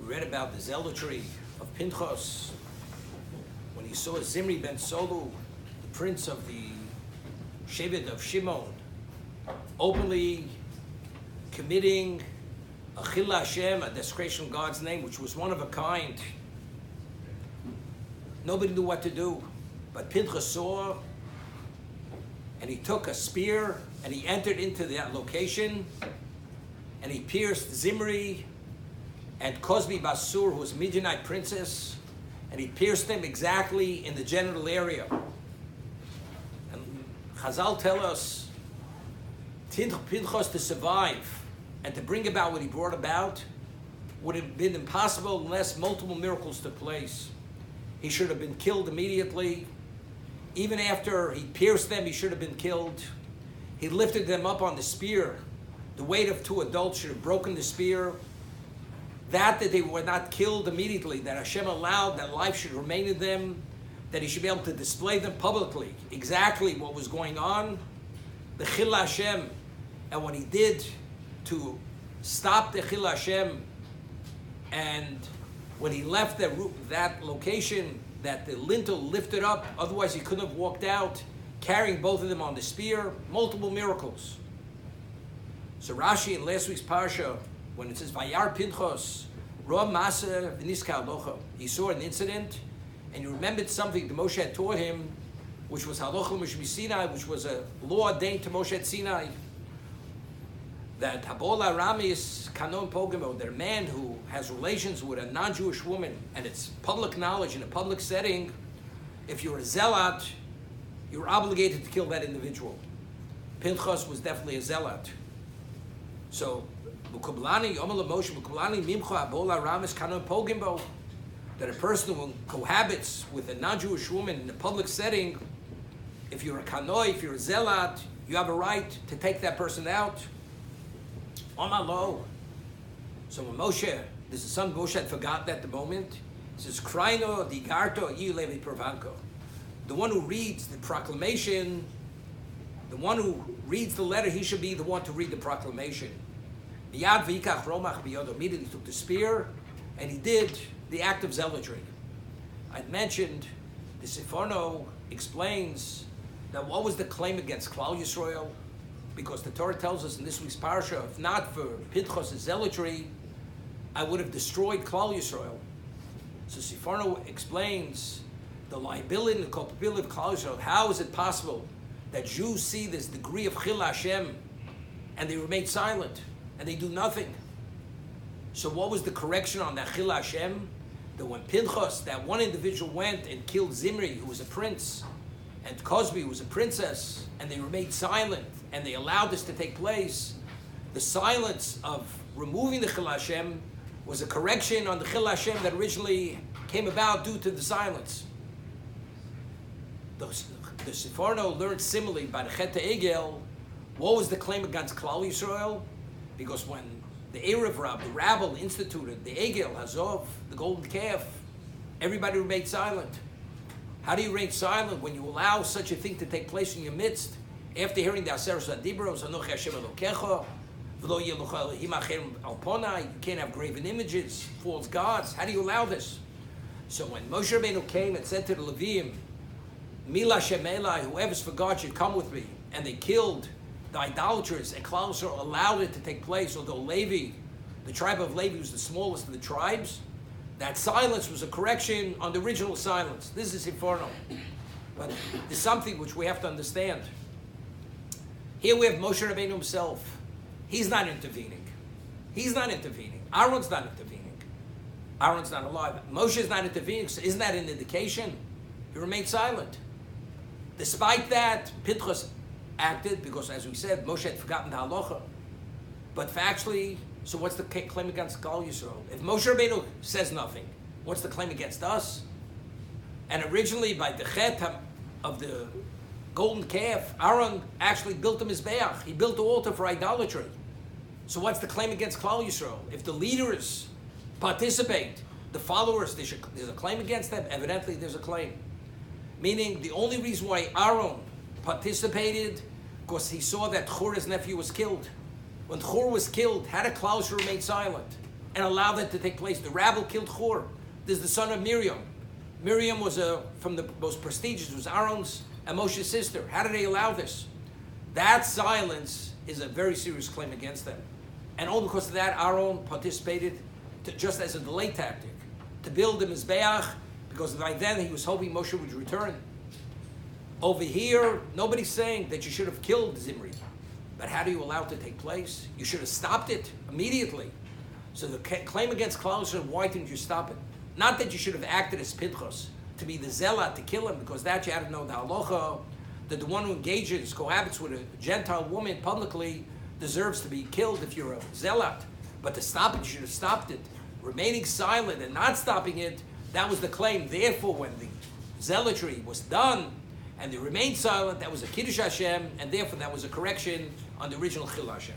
read about the zealotry of Pinchas when he saw Zimri ben Solu, the prince of the Shevet of Shimon, openly committing a Chil Hashem, a desecration of God's name, which was one of a kind. Nobody knew what to do, but Pinchas saw, and he took a spear and he entered into that location and he pierced Zimri and Cosbi Basur, who was a Midianite princess, and he pierced them exactly in the genital area. And Chazal tell us, Pinchas to survive and to bring about what he brought about would have been impossible unless multiple miracles took place. He should have been killed immediately. Even after he pierced them, he should have been killed. He lifted them up on the spear. The weight of 2 adults should have broken the spear. That they were not killed immediately, that Hashem allowed that life should remain in them, that he should be able to display them publicly, exactly what was going on, the Chil Hashem, and what he did to stop the Chil Hashem, and when he left that location, that the lintel lifted up, otherwise he couldn't have walked out, carrying both of them on the spear, multiple miracles. So Rashi in last week's parsha, when it says Vayar Pinchas, Ra Masa V'niska Alocha, he saw an incident, and he remembered something that Moshe had taught him, which was Halacha Moshe Sinai, which was a law ordained to Moshe at Sinai, that Habola Ramis Kanon Pogimo, that a man who has relations with a non-Jewish woman, and it's public knowledge in a public setting, if you're a zealot, you're obligated to kill that individual. Pinchas was definitely a zealot. So, that a person who cohabits with a non-Jewish woman in a public setting, if you're a kanoi, if you're a zealot, you have a right to take that person out. Omalo. So when Moshe, this is something Moshe had forgotten at the moment, he says, Kraino digarto levi provanko. The one who reads the proclamation, the one who reads the letter, he should be the one to read the proclamation. Yad v'yikach romach biyodo, immediately took the spear, and he did the act of zealotry. I'd mentioned the Seforno explains that what was the claim against Klal Yisrael, because the Torah tells us in this week's parsha, if not for Pinchas' zealotry, I would have destroyed Klal Yisrael. So Seforno explains the liability and the culpability of Klal Yisrael. How is it possible that Jews see this degree of Chil Hashem and they remain silent and they do nothing? So what was the correction on that Chil Hashem? That when Pinchas, that one individual, went and killed Zimri, who was a prince, and Cosbi, who was a princess, and they remained silent, and they allowed this to take place, the silence of removing the Chil Hashem was a correction on the Chil Hashem that originally came about due to the silence. The Seforno learned similarly by the Chet Egel, what was the claim against Klal Yisrael? Because when the Erev Rab, the rabble, instituted the Egel, Hazov, the golden calf, everybody remained silent. How do you remain silent when you allow such a thing to take place in your midst? After hearing the Aseres HaDibros, Anochi Hashem Elokecha, V'lo Yelucha Elohim Acherem Alponai, you can't have graven images, false gods. How do you allow this? So when Moshe Rabbeinu came and said to the Leviim, Mila Shem Elai, whoever's for God should come with me, and they killed the idolaters, and Klal Yisrael allowed it to take place, although Levi, the tribe of Levi, was the smallest of the tribes, that silence was a correction on the original silence. This is Inferno. But there's something which we have to understand. Here we have Moshe Rabbeinu himself. He's not intervening. He's not intervening. Aaron's not intervening. Aaron's not alive. Moshe is not intervening. So isn't that an indication? He remained silent. Despite that, Pinchas acted because, as we said, Moshe had forgotten the halacha. But factually, so what's the claim against Klal Yisrael? If Moshe Rabbeinu says nothing, what's the claim against us? And originally, by the chet of the golden calf, Aaron actually built a mizbeach. He built the altar for idolatry. So what's the claim against Klal Yisrael? If the leaders participate, the followers, there's a claim against them? Evidently, there's a claim. Meaning, the only reason why Aaron participated, because he saw that Chur, his nephew, was killed. When Chur was killed, how did Klal Yisrael remain silent? and allow that to take place. The rabble killed Hur. This is the son of Miriam. Miriam was from the most prestigious, was Aaron's and Moshe's sister. How did they allow this? That silence is a very serious claim against them. And all because of that, Aaron participated just as a delay tactic to build the Mizbeach, because by then he was hoping Moshe would return. Over here, nobody's saying that you should have killed Zimri. But how do you allow it to take place? You should have stopped it immediately. So the claim against Klal Yisrael, why didn't you stop it? Not that you should have acted as Pinchas, to be the zealot, to kill him, because that you had to know the halacha, that the one who engages, cohabits with a Gentile woman publicly deserves to be killed if you're a zealot. But to stop it, you should have stopped it. Remaining silent and not stopping it, that was the claim. Therefore, when the zealotry was done and they remained silent, that was a Kiddush Hashem, and therefore that was a correction on the original Chil Hashem.